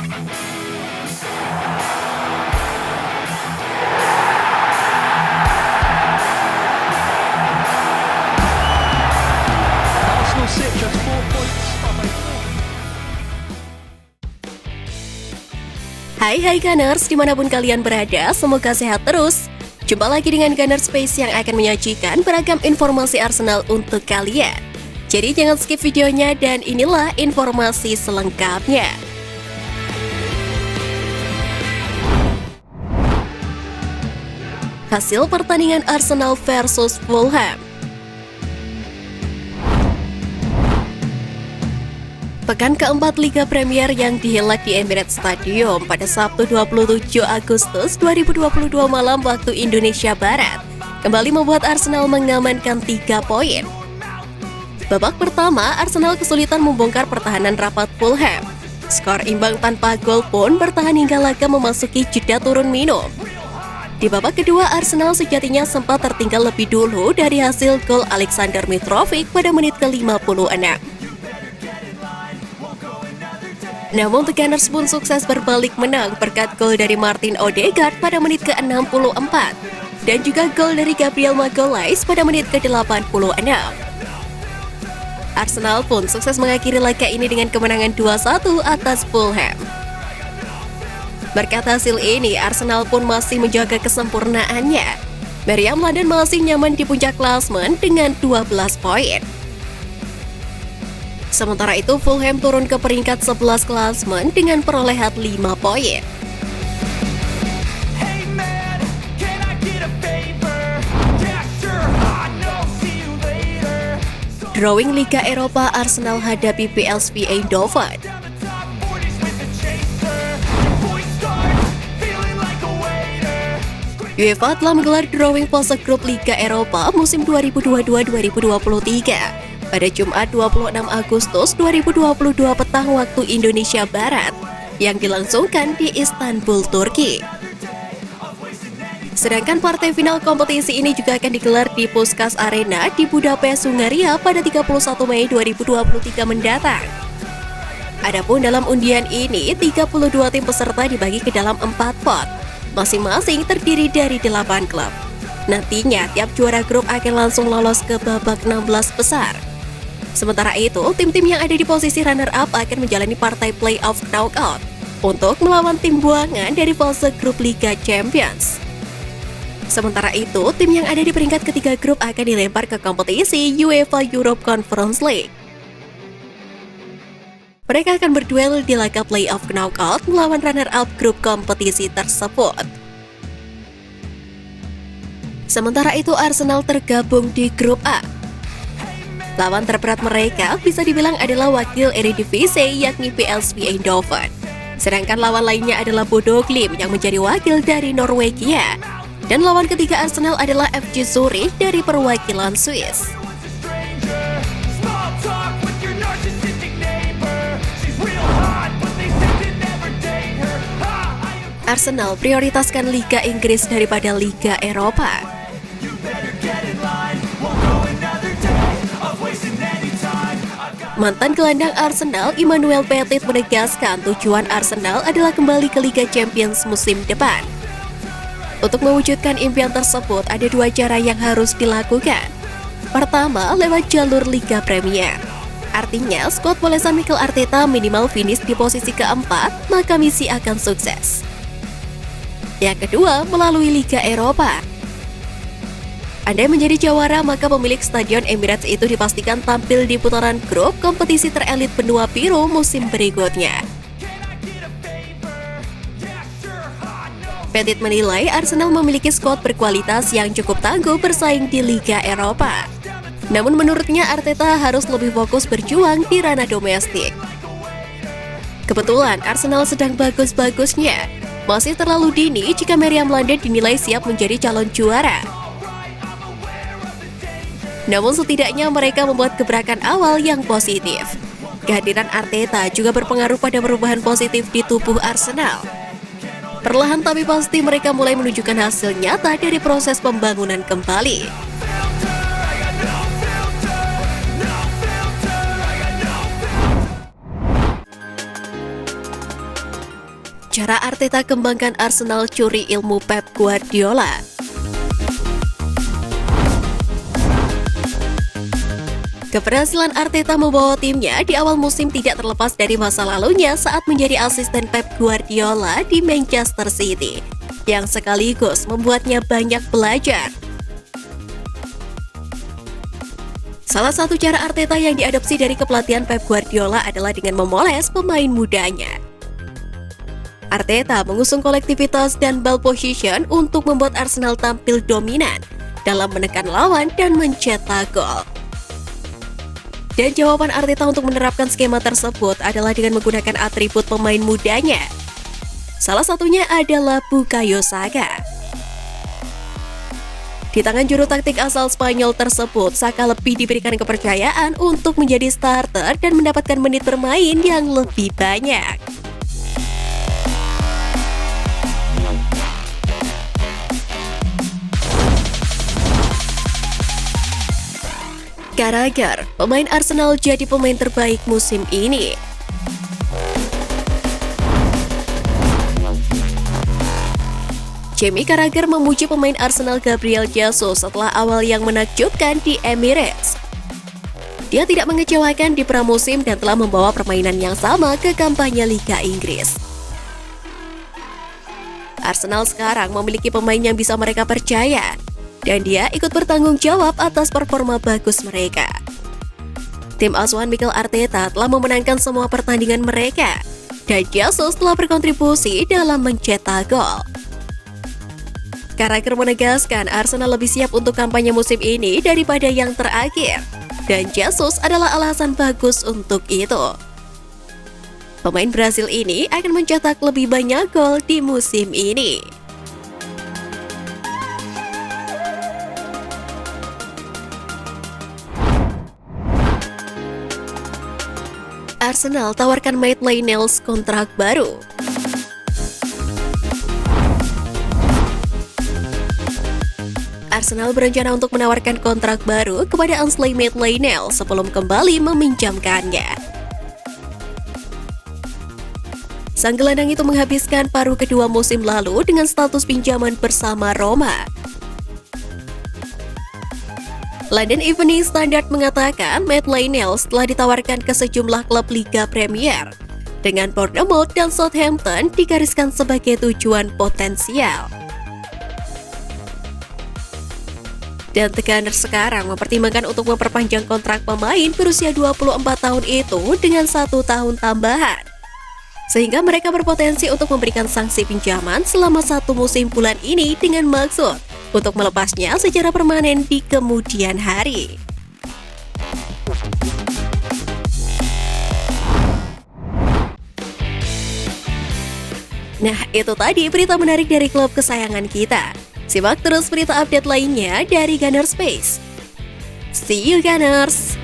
Arsenal sit just 4 points behind. Hai Gunners, dimanapun kalian berada, semoga sehat terus. Jumpa lagi dengan Gunners Space yang akan menyajikan beragam informasi Arsenal untuk kalian. Jadi jangan skip videonya dan inilah informasi selengkapnya. Hasil pertandingan Arsenal versus Fulham. Pekan keempat Liga Premier yang dihelat di Emirates Stadium pada Sabtu 27 Agustus 2022 malam waktu Indonesia Barat kembali membuat Arsenal mengamankan 3 poin. Babak pertama, Arsenal kesulitan membongkar pertahanan rapat Fulham. Skor imbang tanpa gol pun bertahan hingga laga memasuki jeda turun minum. Di babak kedua, Arsenal sejatinya sempat tertinggal lebih dulu dari hasil gol Alexander Mitrovic pada menit ke-56. Namun The Gunners pun sukses berbalik menang berkat gol dari Martin Odegaard pada menit ke-64 dan juga gol dari Gabriel Magalhaes pada menit ke-86. Arsenal pun sukses mengakhiri laga ini dengan kemenangan 2-1 atas Fulham. Berkat hasil ini, Arsenal pun masih menjaga kesempurnaannya. Meriam London masih nyaman di puncak klasemen dengan 12 poin. Sementara itu, Fulham turun ke peringkat 11 klasemen dengan perolehan 5 poin. Drawing Liga Eropa, Arsenal hadapi PSV Eindhoven. UEFA telah menggelar drawing fase grup Liga Eropa musim 2022-2023. Pada Jumat 26 Agustus 2022 petang waktu Indonesia Barat yang dilangsungkan di Istanbul, Turki. Sedangkan partai final kompetisi ini juga akan digelar di Puskás Arena di Budapest, Hungaria pada 31 Mei 2023 mendatang. Adapun dalam undian ini, 32 tim peserta dibagi ke dalam 4 pot, masing-masing terdiri dari 8 klub. Nantinya, tiap juara grup akan langsung lolos ke babak 16 besar. Sementara itu, tim-tim yang ada di posisi runner-up akan menjalani partai playoff knockout untuk melawan tim buangan dari fase grup Liga Champions. Sementara itu, tim yang ada di peringkat ketiga grup akan dilempar ke kompetisi UEFA Europe Conference League. Mereka akan berduel di laga playoff knockout melawan runner-up grup kompetisi tersebut. Sementara itu, Arsenal tergabung di grup A. Lawan terberat mereka bisa dibilang adalah wakil Eredivisie yakni PSV Eindhoven. Sedangkan lawan lainnya adalah Bodo Glimt yang menjadi wakil dari Norwegia. Dan lawan ketiga Arsenal adalah FC Zurich dari perwakilan Swiss. Arsenal prioritaskan Liga Inggris daripada Liga Eropa. Mantan gelandang Arsenal, Emmanuel Petit menegaskan tujuan Arsenal adalah kembali ke Liga Champions musim depan. Untuk mewujudkan impian tersebut, ada 2 cara yang harus dilakukan. Pertama, lewat jalur Liga Premier. Artinya, skuad bolesan Mikel Arteta minimal finish di posisi keempat, maka misi akan sukses. Yang kedua, melalui Liga Eropa. Andai menjadi jawara, maka pemilik Stadion Emirates itu dipastikan tampil di putaran grup kompetisi terelit benua biru musim berikutnya. Petit menilai Arsenal memiliki skuad berkualitas yang cukup tangguh bersaing di Liga Eropa. Namun menurutnya Arteta harus lebih fokus berjuang di ranah domestik. Kebetulan Arsenal sedang bagus-bagusnya. Masih terlalu dini jika Meriam London dinilai siap menjadi calon juara. Namun setidaknya mereka membuat gebrakan awal yang positif. Kehadiran Arteta juga berpengaruh pada perubahan positif di tubuh Arsenal. Perlahan tapi pasti mereka mulai menunjukkan hasil nyata dari proses pembangunan kembali. Cara Arteta kembangkan Arsenal curi ilmu Pep Guardiola. Keberhasilan Arteta membawa timnya di awal musim tidak terlepas dari masa lalunya saat menjadi asisten Pep Guardiola di Manchester City, yang sekaligus membuatnya banyak belajar. Salah satu cara Arteta yang diadopsi dari kepelatihan Pep Guardiola adalah dengan memoles pemain mudanya. Arteta mengusung kolektivitas dan ball position untuk membuat Arsenal tampil dominan dalam menekan lawan dan mencetak gol. Dan jawaban Arteta untuk menerapkan skema tersebut adalah dengan menggunakan atribut pemain mudanya. Salah satunya adalah Bukayo Saka. Di tangan juru taktik asal Spanyol tersebut, Saka lebih diberikan kepercayaan untuk menjadi starter dan mendapatkan menit bermain yang lebih banyak. Carragher, pemain Arsenal jadi pemain terbaik musim ini. Jamie Carragher memuji pemain Arsenal Gabriel Jesus setelah awal yang menakjubkan di Emirates. Dia tidak mengecewakan di pramusim dan telah membawa permainan yang sama ke kampanye Liga Inggris. Arsenal sekarang memiliki pemain yang bisa mereka percaya, dan dia ikut bertanggung jawab atas performa bagus mereka. Tim asuhan Mikel Arteta telah memenangkan semua pertandingan mereka, dan Jesus telah berkontribusi dalam mencetak gol. Carragher menegaskan Arsenal lebih siap untuk kampanye musim ini daripada yang terakhir, dan Jesus adalah alasan bagus untuk itu. Pemain Brasil ini akan mencetak lebih banyak gol di musim ini. Arsenal tawarkan Maitland-Niles kontrak baru. Arsenal berencana untuk menawarkan kontrak baru kepada Ainsley Maitland-Niles sebelum kembali meminjamkannya. Sang gelandang itu menghabiskan paruh kedua musim lalu dengan status pinjaman bersama Roma. London Evening Standard mengatakan Maitland-Niles telah ditawarkan ke sejumlah klub Liga Premier, dengan Bournemouth dan Southampton digariskan sebagai tujuan potensial. Dan The Gunners sekarang mempertimbangkan untuk memperpanjang kontrak pemain berusia 24 tahun itu dengan 1 tahun tambahan, sehingga mereka berpotensi untuk memberikan sanksi pinjaman selama 1 musim bulan ini dengan maksud untuk melepasnya secara permanen di kemudian hari. Nah, itu tadi berita menarik dari klub kesayangan kita. Simak terus berita update lainnya dari Gunners Space. See you Gunners!